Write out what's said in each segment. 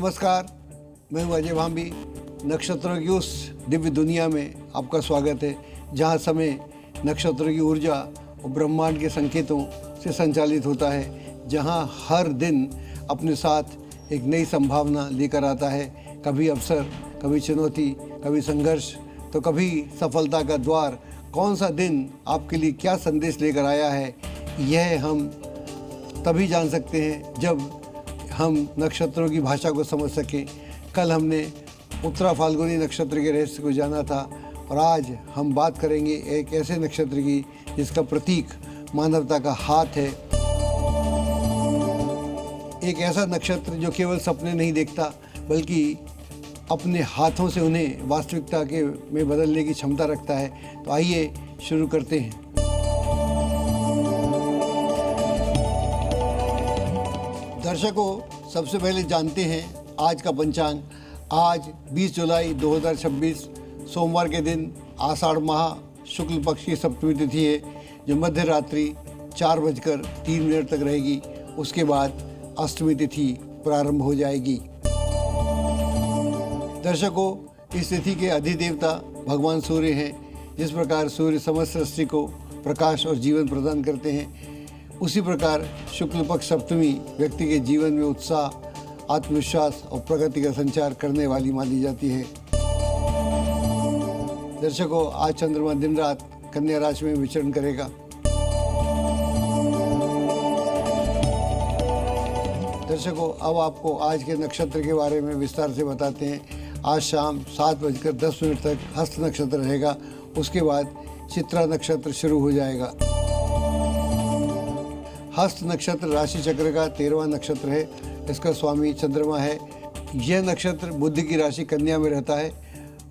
नमस्कार, मैं हूं अजय भांबी। नक्षत्रों की उस दिव्य दुनिया में आपका स्वागत है जहां समय नक्षत्रों की ऊर्जा और ब्रह्मांड के संकेतों से संचालित होता है, जहां हर दिन अपने साथ एक नई संभावना लेकर आता है। कभी अवसर, कभी चुनौती, कभी संघर्ष, तो कभी सफलता का द्वार। कौन सा दिन आपके लिए क्या संदेश लेकर आया है, यह हम तभी जान सकते हैं जब हम नक्षत्रों की भाषा को समझ सकें। कल हमने उत्तरा फाल्गुनी नक्षत्र के रहस्य को जाना था और आज हम बात करेंगे एक ऐसे नक्षत्र की जिसका प्रतीक मानवता का हाथ है। एक ऐसा नक्षत्र जो केवल सपने नहीं देखता बल्कि अपने हाथों से उन्हें वास्तविकता के में बदलने की क्षमता रखता है। तो आइए शुरू करते हैं। दर्शकों, सबसे पहले जानते हैं आज का पंचांग। आज 20 जुलाई 2026 सोमवार के दिन आषाढ़ माह शुक्ल पक्ष की सप्तमी तिथि है, जो मध्य रात्रि 4:03 तक रहेगी। उसके बाद अष्टमी तिथि प्रारंभ हो जाएगी। दर्शकों, इस तिथि के अधिदेवता भगवान सूर्य हैं। जिस प्रकार सूर्य समस्त सृष्टि को प्रकाश और जीवन प्रदान करते हैं, उसी प्रकार शुक्ल पक्ष सप्तमी व्यक्ति के जीवन में उत्साह, आत्मविश्वास और प्रगति का संचार करने वाली मानी जाती है। दर्शकों, आज चंद्रमा दिन रात कन्या राशि में विचरण करेगा। दर्शकों, अब आपको आज के नक्षत्र के बारे में विस्तार से बताते हैं। आज शाम 7:10 तक हस्त नक्षत्र रहेगा। उसके बाद चित्रा नक्षत्र शुरू हो जाएगा। हस्त नक्षत्र राशि चक्र का 13वां नक्षत्र है। इसका स्वामी चंद्रमा है। यह नक्षत्र बुध की राशि कन्या में रहता है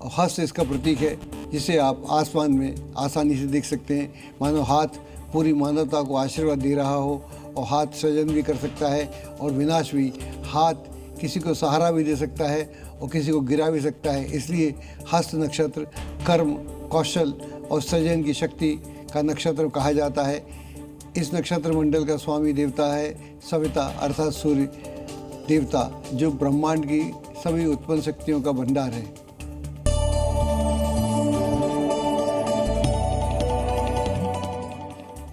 और हस्त इसका प्रतीक है, जिसे आप आसमान में आसानी से देख सकते हैं। मानो हाथ पूरी मानवता को आशीर्वाद दे रहा हो, और हाथ सृजन भी कर सकता है और विनाश भी। हाथ किसी को सहारा भी दे सकता है और किसी को गिरा भी सकता है। इसलिए हस्त नक्षत्र कर्म, कौशल और सृजन की शक्ति का नक्षत्र कहा जाता है। इस नक्षत्र मंडल का स्वामी देवता है सविता अर्थात सूर्य देवता, जो ब्रह्मांड की सभी उत्पन्न शक्तियों का भंडार है।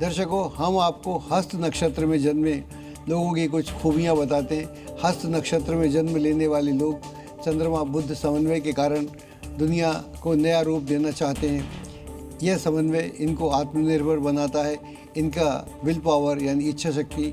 दर्शकों, हम आपको हस्त नक्षत्र में जन्मे लोगों की कुछ खूबियां बताते हैं। हस्त नक्षत्र में जन्म लेने वाले लोग चंद्रमा बुध समन्वय के कारण दुनिया को नया रूप देना चाहते हैं। यह समन्वय इनको आत्मनिर्भर बनाता है। इनका विल पावर यानी इच्छा शक्ति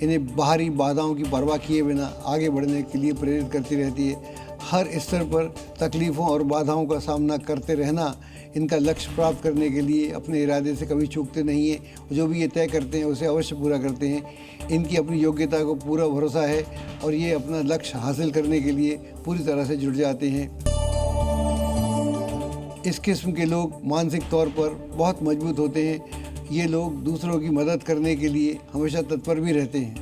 इन्हें बाहरी बाधाओं की परवाह किए बिना आगे बढ़ने के लिए प्रेरित करती रहती है। हर स्तर पर तकलीफ़ों और बाधाओं का सामना करते रहना इनका लक्ष्य प्राप्त करने के लिए अपने इरादे से कभी चूकते नहीं हैं। जो भी ये तय करते हैं उसे अवश्य पूरा करते हैं। इनकी अपनी योग्यता को पूरा भरोसा है और ये अपना लक्ष्य हासिल करने के लिए पूरी तरह से जुट जाते हैं। इस किस्म के लोग मानसिक तौर पर बहुत मजबूत होते हैं। ये लोग दूसरों की मदद करने के लिए हमेशा तत्पर भी रहते हैं।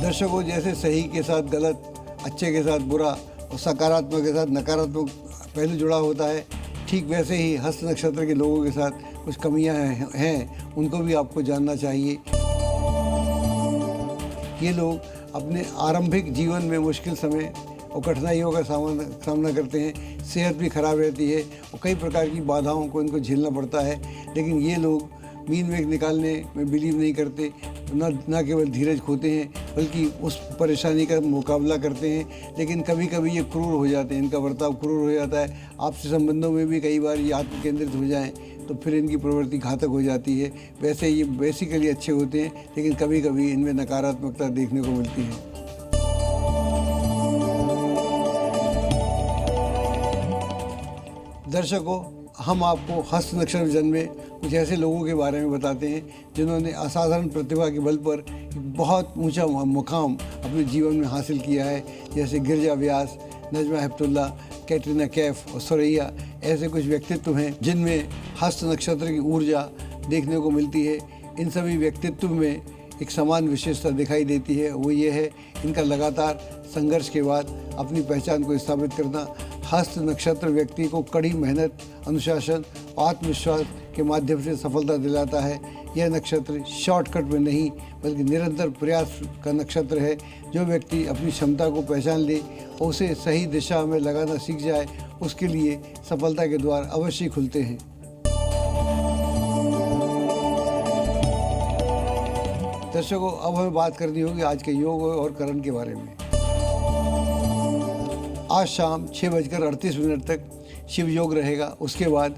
दर्शकों, जैसे सही के साथ गलत, अच्छे के साथ बुरा और सकारात्मक के साथ नकारात्मक पहलू जुड़ा होता है, ठीक वैसे ही हस्त नक्षत्र के लोगों के साथ कुछ कमियां हैं, उनको भी आपको जानना चाहिए। ये लोग अपने आरंभिक जीवन में मुश्किल समय और कठिनाइयों का सामना करते हैं। सेहत भी खराब रहती है और कई प्रकार की बाधाओं को इनको झेलना पड़ता है। लेकिन ये लोग मीन मेघ निकालने में बिलीव नहीं करते। न केवल धीरज खोते हैं बल्कि उस परेशानी का मुकाबला करते हैं। लेकिन कभी कभी ये क्रूर हो जाते हैं, इनका बर्ताव क्रूर हो जाता है। आपसी संबंधों में भी कई बार ये आत्म केंद्रित हो जाएं तो फिर इनकी प्रवृत्ति घातक हो जाती है। वैसे ये बेसिकली अच्छे होते हैं, लेकिन कभी कभी इनमें नकारात्मकता देखने को मिलती है। दर्शकों, हम आपको हस्त नक्षत्र में जन्मे कुछ ऐसे लोगों के बारे में बताते हैं जिन्होंने असाधारण प्रतिभा के बल पर बहुत ऊंचा मुकाम अपने जीवन में हासिल किया है। जैसे गिरजा व्यास, नजमा हेपतुल्ला, कैटरीना कैफ और सुरैया ऐसे कुछ व्यक्तित्व हैं जिनमें हस्त नक्षत्र की ऊर्जा देखने को मिलती है। इन सभी व्यक्तित्व में एक समान विशेषता दिखाई देती है, वो ये है इनका लगातार संघर्ष के बाद अपनी पहचान को स्थापित करना। हस्त नक्षत्र व्यक्ति को कड़ी मेहनत, अनुशासन और आत्मविश्वास के माध्यम से सफलता दिलाता है। यह नक्षत्र शॉर्टकट में नहीं बल्कि निरंतर प्रयास का नक्षत्र है। जो व्यक्ति अपनी क्षमता को पहचान ले और उसे सही दिशा में लगाना सीख जाए, उसके लिए सफलता के द्वार अवश्य खुलते हैं। दर्शकों, अब हमें बात करनी होगी आज के योग और करण के बारे में। आज शाम 6:38 तक शिव योग रहेगा। उसके बाद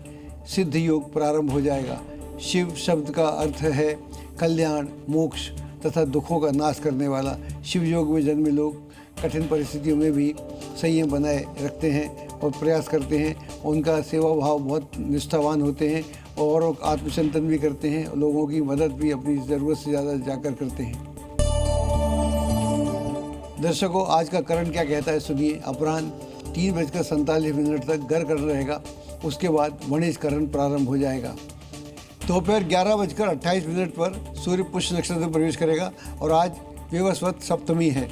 सिद्ध योग प्रारंभ हो जाएगा। शिव शब्द का अर्थ है कल्याण, मोक्ष तथा दुखों का नाश करने वाला। शिव योग में जन्मे लोग कठिन परिस्थितियों में भी संयम बनाए रखते हैं और प्रयास करते हैं। उनका सेवा भाव बहुत निष्ठावान होते हैं और आत्मचिंतन भी करते हैं। लोगों की मदद भी अपनी ज़रूरत से ज़्यादा जाकर करते हैं। दर्शकों, आज का करण क्या कहता है सुनिए। अपराह्न 3:47 तक गर करण रहेगा। उसके बाद वणिज करण प्रारंभ हो जाएगा। दोपहर 11:28 पर सूर्य पुष्य नक्षत्र में प्रवेश करेगा और आज विवस्वत सप्तमी है।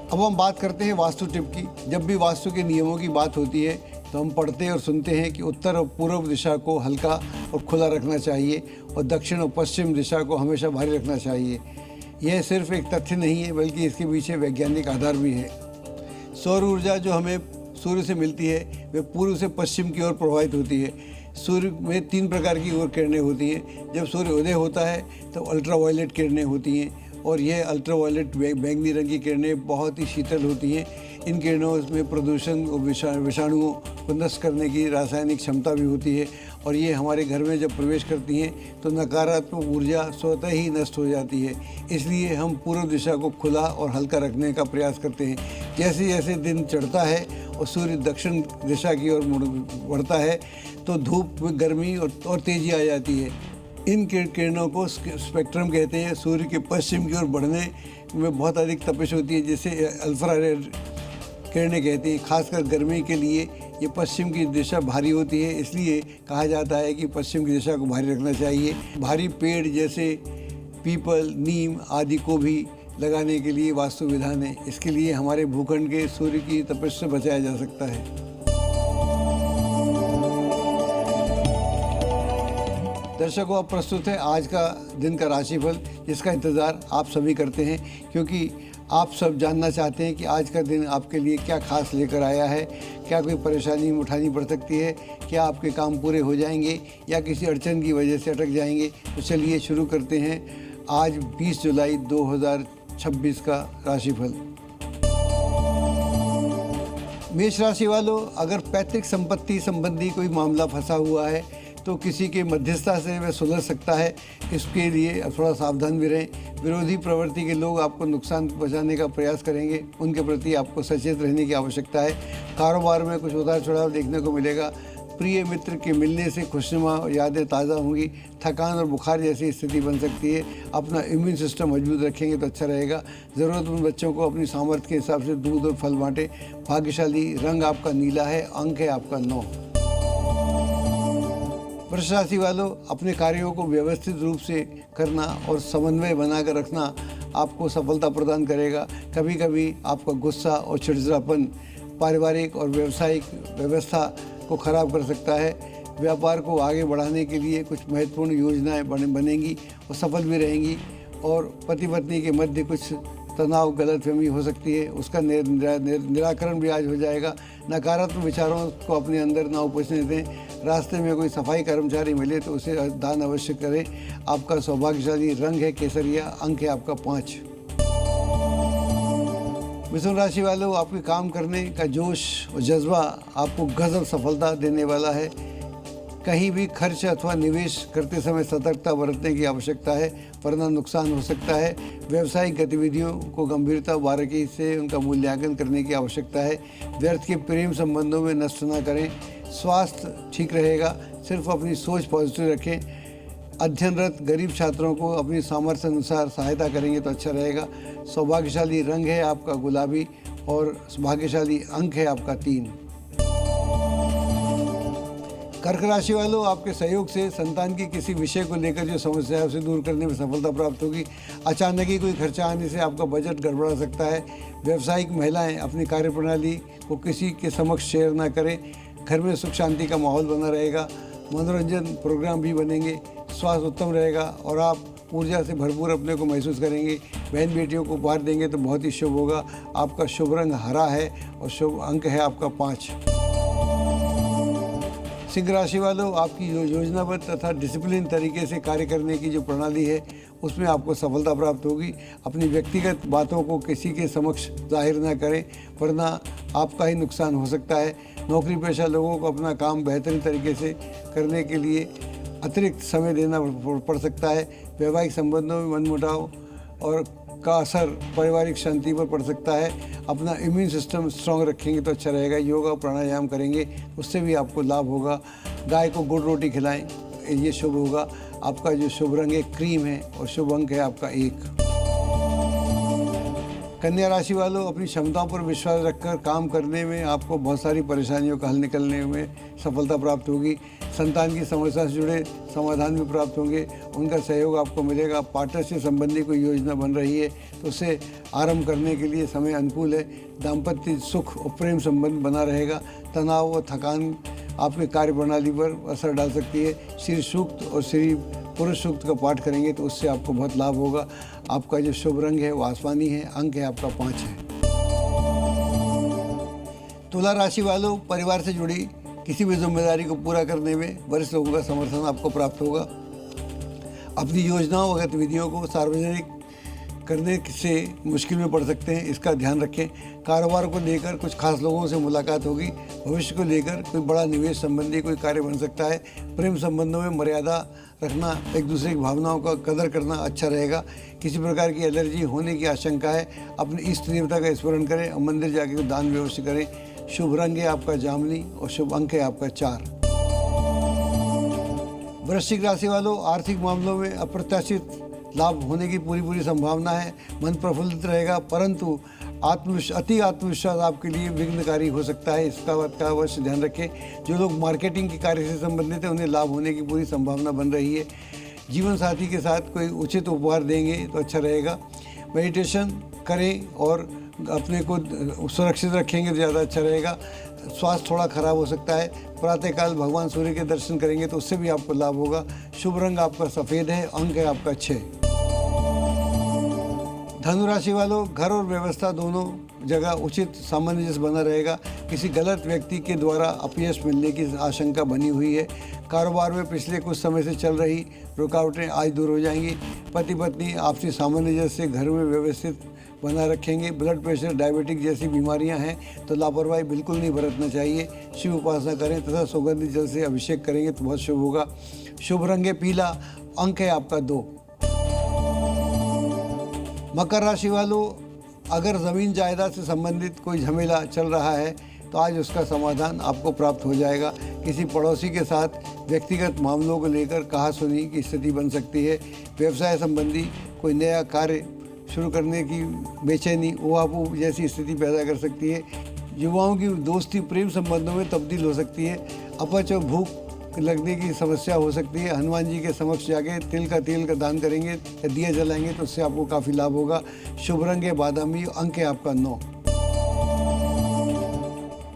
अब हम बात करते हैं वास्तु टिप की। जब भी वास्तु के नियमों की बात होती है तो हम पढ़ते और सुनते हैं कि उत्तर और पूर्व दिशा को हल्का और खुला रखना चाहिए और दक्षिण और पश्चिम दिशा को हमेशा भारी रखना चाहिए। यह सिर्फ एक तथ्य नहीं है बल्कि इसके पीछे वैज्ञानिक आधार भी है। सौर ऊर्जा जो हमें सूर्य से मिलती है वह पूर्व से पश्चिम की ओर प्रवाहित होती है। सूर्य में 3 प्रकार की किरणें होती हैं। जब सूर्य उदय होता है तो अल्ट्रावायलेट किरणें होती हैं और यह अल्ट्रावायलेट बैंगनी रंग की किरणें बहुत ही शीतल होती हैं। इन किरणों में प्रदूषण और विषाणुओं को नष्ट करने की रासायनिक क्षमता भी होती है और ये हमारे घर में जब प्रवेश करती हैं तो नकारात्मक ऊर्जा स्वतः ही नष्ट हो जाती है। इसलिए हम पूर्व दिशा को खुला और हल्का रखने का प्रयास करते हैं। जैसे जैसे दिन चढ़ता है और सूर्य दक्षिण दिशा की ओर बढ़ता है तो धूप में गर्मी और तेजी आ जाती है। इन किरणों को स्पेक्ट्रम कहते हैं। सूर्य के पश्चिम की ओर बढ़ने में बहुत अधिक तपिश होती है, जिसे अल्ट्रा रेड किरणें कहती हैं। खासकर गर्मी के लिए ये पश्चिम की दिशा भारी होती है, इसलिए कहा जाता है कि पश्चिम की दिशा को भारी रखना चाहिए। भारी पेड़ जैसे पीपल, नीम आदि को भी लगाने के लिए वास्तु विधान है। इसके लिए हमारे भूखंड के सूर्य की तपिश से बचाया जा सकता है। दर्शकों, अब प्रस्तुत है आज का दिन का राशिफल, जिसका इंतज़ार आप सभी करते हैं क्योंकि आप सब जानना चाहते हैं कि आज का दिन आपके लिए क्या खास लेकर आया है। क्या कोई परेशानी उठानी पड़ सकती है, क्या आपके काम पूरे हो जाएंगे या किसी अड़चन की वजह से अटक जाएंगे। तो चलिए शुरू करते हैं आज 20 जुलाई 2026 का राशिफल। मेष राशि वालों, अगर पैतृक संपत्ति संबंधी कोई मामला फंसा हुआ है तो किसी के मध्यस्थता से वह सुलझ सकता है। इसके लिए थोड़ा सावधान भी रहें। विरोधी प्रवृत्ति के लोग आपको नुकसान पहुंचाने का प्रयास करेंगे, उनके प्रति आपको सचेत रहने की आवश्यकता है। कारोबार में कुछ उतार चढ़ाव देखने को मिलेगा। प्रिय मित्र के मिलने से खुशनुमा यादें ताज़ा होंगी। थकान और बुखार जैसी स्थिति बन सकती है। अपना इम्यून सिस्टम मजबूत रखेंगे तो अच्छा रहेगा। ज़रूरतमंद बच्चों को अपनी सामर्थ्य के हिसाब से दूध और फल बांटें। भाग्यशाली रंग आपका नीला है, अंक है आपका 9। वृष राशि वालों, अपने कार्यों को व्यवस्थित रूप से करना और समन्वय बनाकर रखना आपको सफलता प्रदान करेगा। कभी कभी आपका गुस्सा और चिड़चिड़ापन पारिवारिक और व्यावसायिक व्यवस्था को खराब कर सकता है। व्यापार को आगे बढ़ाने के लिए कुछ महत्वपूर्ण योजनाएं बनेंगी और सफल भी रहेंगी। और पति पत्नी के मध्य कुछ तनाव, गलतफहमी हो सकती है, उसका निराकरण भी आज हो जाएगा। नकारात्मक विचारों को अपने अंदर ना उपजने दें। रास्ते में कोई सफाई कर्मचारी मिले तो उसे दान अवश्य करें। आपका सौभाग्यशाली रंग है केसरिया, अंक है आपका 5। मिथुन राशि वालों, आपके काम करने का जोश और जज्बा आपको गजब सफलता देने वाला है। कहीं भी खर्च अथवा निवेश करते समय सतर्कता बरतने की आवश्यकता है, वरना नुकसान हो सकता है। व्यावसायिक गतिविधियों को गंभीरता बारीकी से उनका मूल्यांकन करने की आवश्यकता है। व्यर्थ के प्रेम संबंधों में नष्ट न करें। स्वास्थ्य ठीक रहेगा, सिर्फ अपनी सोच पॉजिटिव रखें। अध्ययनरत गरीब छात्रों को अपनी सामर्थ्य अनुसार सहायता करेंगे तो अच्छा रहेगा। सौभाग्यशाली रंग है आपका गुलाबी और भाग्यशाली अंक है आपका 3। कर्क राशि वालों, आपके सहयोग से संतान की किसी विषय को लेकर जो समस्या है उसे दूर करने में सफलता प्राप्त होगी। अचानक ही कोई खर्चा आने से आपका बजट गड़बड़ा सकता है। व्यावसायिक महिलाएं अपनी कार्यप्रणाली को किसी के समक्ष शेयर न करें। घर में सुख शांति का माहौल बना रहेगा, मनोरंजन प्रोग्राम भी बनेंगे, स्वास्थ्य उत्तम रहेगा और आप ऊर्जा से भरपूर अपने को महसूस करेंगे। बहन बेटियों को उपहार देंगे तो बहुत ही शुभ होगा। आपका शुभ रंग हरा है और शुभ अंक है आपका 5। सिंह राशि वालों, आपकी योजनाबद्ध तथा डिसिप्लिन तरीके से कार्य करने की जो प्रणाली है उसमें आपको सफलता प्राप्त होगी। अपनी व्यक्तिगत बातों को किसी के समक्ष जाहिर न करें, वरना आपका ही नुकसान हो सकता है। नौकरी पेशा लोगों को अपना काम बेहतरीन तरीके से करने के लिए अतिरिक्त समय देना पड़ सकता है। वैवाहिक संबंधों में मनमुटाव और का असर पारिवारिक शांति पर पड़ सकता है। अपना इम्यून सिस्टम स्ट्रांग रखेंगे तो अच्छा रहेगा। योगा प्राणायाम करेंगे उससे भी आपको लाभ होगा। गाय को गुड़ रोटी खिलाएं, ये शुभ होगा। आपका जो शुभ रंग है क्रीम है और शुभ अंक है आपका 1। कन्या राशि वालों, अपनी क्षमताओं पर विश्वास रखकर काम करने में आपको बहुत सारी परेशानियों का हल निकलने में सफलता प्राप्त होगी। संतान की समस्या से जुड़े समाधान भी प्राप्त होंगे, उनका सहयोग आपको मिलेगा। पार्टनर से संबंधी कोई योजना बन रही है तो उसे आरंभ करने के लिए समय अनुकूल है। दाम्पत्य सुख और प्रेम संबंध बना रहेगा। तनाव और थकान आपके कार्य प्रणाली पर असर डाल सकती है। श्री सूक्त और श्री पुरुष सूक्त का पाठ करेंगे तो उससे आपको बहुत लाभ होगा। आपका जो शुभ रंग है वो आसमानी है, अंक है आपका 5 है। तुला राशि वालों, परिवार से जुड़ी किसी भी जिम्मेदारी को पूरा करने में वरिष्ठ लोगों का समर्थन आपको प्राप्त होगा। अपनी योजनाओं और गतिविधियों को सार्वजनिक करने से मुश्किल में पड़ सकते हैं, इसका ध्यान रखें। कारोबार को लेकर कुछ खास लोगों से मुलाकात होगी। भविष्य को लेकर कोई बड़ा निवेश संबंधी कोई कार्य बन सकता है। प्रेम संबंधों में मर्यादा रखना, एक दूसरे की भावनाओं का कदर करना अच्छा रहेगा। किसी प्रकार की एलर्जी होने की आशंका है, अपने इष्ट देवता का स्मरण करें और मंदिर जाके दान व्यवस्था करें। शुभ रंग है आपका जामुनी और शुभ अंक है आपका 4। वृश्चिक राशि वालों, आर्थिक मामलों में अप्रत्याशित लाभ होने की पूरी संभावना है। मन प्रफुल्लित रहेगा, परंतु अति आत्मविश्वास आपके लिए विघ्नकारी हो सकता है। इसका बात का अवश्य ध्यान रखें। जो लोग मार्केटिंग के कार्य से संबंधित हैं उन्हें लाभ होने की पूरी संभावना बन रही है। जीवन साथी के साथ कोई उचित उपहार देंगे तो अच्छा रहेगा। मेडिटेशन करें और अपने को सुरक्षित रखेंगे तो ज़्यादा अच्छा रहेगा। स्वास्थ्य थोड़ा खराब हो सकता है। प्रातःकाल भगवान सूर्य के दर्शन करेंगे तो उससे भी आपको लाभ होगा। शुभ रंग आपका सफ़ेद है, अंक है आपका 6। धनु राशि वालों, घर और व्यवस्था दोनों जगह उचित सामंजस्य बना रहेगा। किसी गलत व्यक्ति के द्वारा अपयश मिलने की आशंका बनी हुई है। कारोबार में पिछले कुछ समय से चल रही रुकावटें आज दूर हो जाएंगी। पति पत्नी आपसी सामंजस्य से घर में व्यवस्थित बना रखेंगे। ब्लड प्रेशर, डायबिटिक जैसी बीमारियां हैं तो लापरवाही बिल्कुल नहीं बरतना चाहिए। शिव उपासना करें तथा सुगंधित जल से अभिषेक करेंगे तो बहुत शुभ होगा। शुभ रंग है पीला, अंक है आपका 2। मकर राशि वालों, अगर ज़मीन जायदाद से संबंधित कोई झमेला चल रहा है तो आज उसका समाधान आपको प्राप्त हो जाएगा। किसी पड़ोसी के साथ व्यक्तिगत मामलों को लेकर कहा-सुनी की स्थिति बन सकती है। व्यवसाय संबंधी कोई नया कार्य शुरू करने की बेचैनी, ऊहापोह जैसी स्थिति पैदा कर सकती है। युवाओं की दोस्ती प्रेम संबंधों में तब्दील हो सकती है। अपच और भूख लगने की समस्या हो सकती है। हनुमान जी के समक्ष जाके तिल का दान करेंगे या दिया जलाएंगे तो उससे आपको काफ़ी लाभ होगा। शुभ रंग है बादामी, अंक है आपका 9।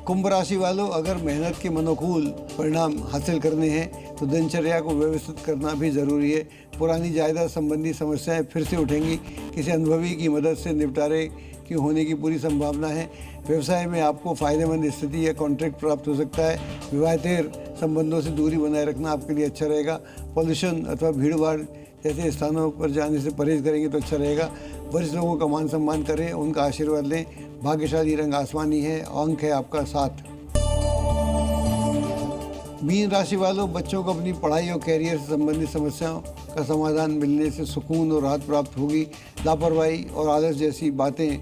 कुंभ राशि वालों, अगर मेहनत के अनुकूल परिणाम हासिल करने हैं तो दिनचर्या को व्यवस्थित करना भी ज़रूरी है। पुरानी जायदाद संबंधी समस्याएं फिर से उठेंगी। किसी अनुभवी की मदद से निपटारे की होने की पूरी संभावना है। व्यवसाय में आपको फ़ायदेमंद स्थिति या कॉन्ट्रैक्ट प्राप्त हो सकता है। विवाहेतर संबंधों से दूरी बनाए रखना आपके लिए अच्छा रहेगा। पॉल्यूशन अथवा भीड़ भाड़ जैसे स्थानों पर जाने से परहेज करेंगे तो अच्छा रहेगा। वरिष्ठ लोगों का मान सम्मान करें, उनका आशीर्वाद लें। भाग्यशाली रंग आसमानी है, अंक है आपका 7। मीन राशि वालों, बच्चों को अपनी पढ़ाई और कैरियर से संबंधित समस्याओं का समाधान मिलने से सुकून और राहत प्राप्त होगी। लापरवाही और आलस जैसी बातें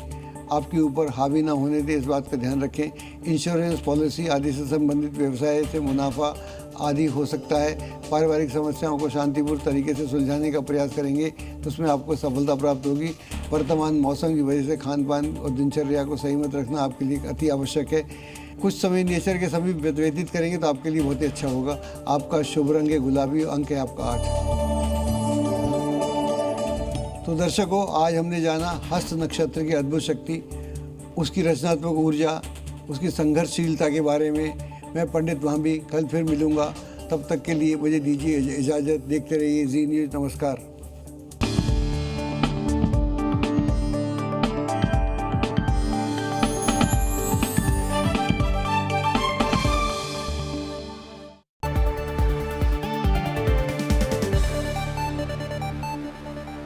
आपके ऊपर हावी ना होने दें, इस बात का ध्यान रखें। इंश्योरेंस पॉलिसी आदि से संबंधित व्यवसाय से मुनाफा आदि हो सकता है। पारिवारिक समस्याओं को शांतिपूर्ण तरीके से सुलझाने का प्रयास करेंगे तो उसमें आपको सफलता प्राप्त होगी। वर्तमान मौसम की वजह से खान पान और दिनचर्या को सही मत रखना आपके लिए अति आवश्यक है। कुछ समय नेचर के समीप व्यतीत करेंगे तो आपके लिए बहुत ही अच्छा होगा। आपका शुभ रंग है गुलाबी, अंक है आपका 8। तो दर्शकों, आज हमने जाना हस्त नक्षत्र की अद्भुत शक्ति, उसकी रचनात्मक ऊर्जा, उसकी संघर्षशीलता के बारे में, मैं पंडित भांबी कल फिर मिलूँगा। तब तक के लिए मुझे दीजिए इजाज़त। देखते रहिए जी न्यूज़। नमस्कार।